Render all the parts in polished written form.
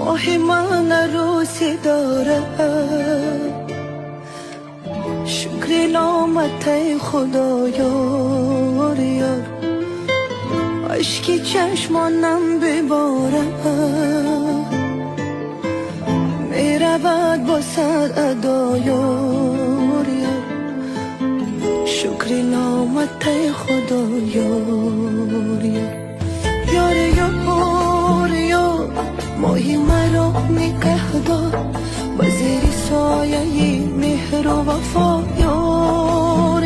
ماه من عروسی داره، شکر نعمت خدایا یار، عشقی چشمانم بباره، میرود با صد ادایار یار، شکر نعمت خدایا یار یار، ماهی مرا نگه دار، با زیر سایه مهر و وفا یار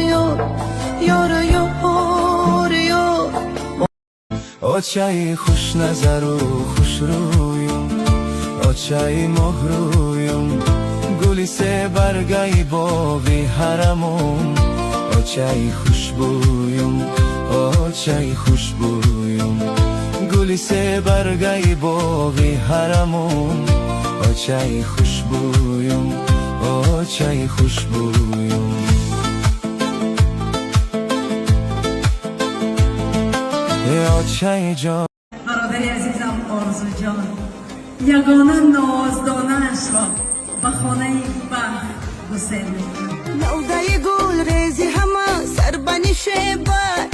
آچای خوش نظر و خوش رویم، آچای مهرویم، گلی سه برگای باغی حرمم، آچای خوشبویم، آچای خوشبویم، گلی سه برگای باغی حرمم، آچای خوشبویم، آچای خوشبویم. آچای جان برادری عزیزم آرزو جان، یگانه نازدانش را به خانه بخت گسیل میکنم. نوده گل ریزی همه سربنی شبر،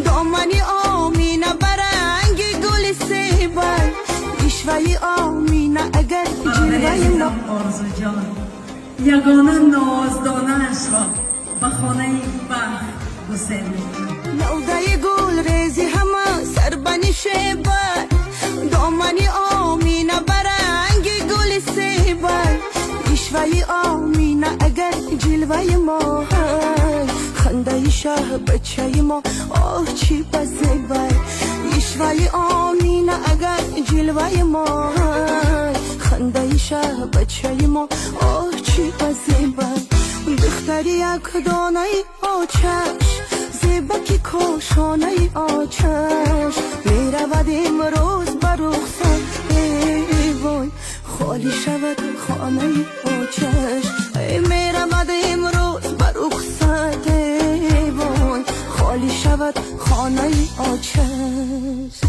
دامنی آمینه برنگ گل سیبر، اشوی آمینه اگر برادری عزیزم آرزو جان، یگانه نازدانش را به خانه بخت گسیل میکنم. نوده گل ریزی همه سربنی شبر، دامنی آمینه برنگ گل سیبر، اشوی آمینه اگر جلوه ما هست، خنده شه بچه ما آه چی بزیبر، اشوی آمینه اگر جلوه ما هست، خنده شه بچه ما آه چی بزیبر، دختری یک دانه آچش، زیبکی کاشانه آچش، میرود امروز بر رخصت، ای وای خالی شود خانه آچش، ای میرود امروز بر رخصت، ای وای خالی شود خانه آچش.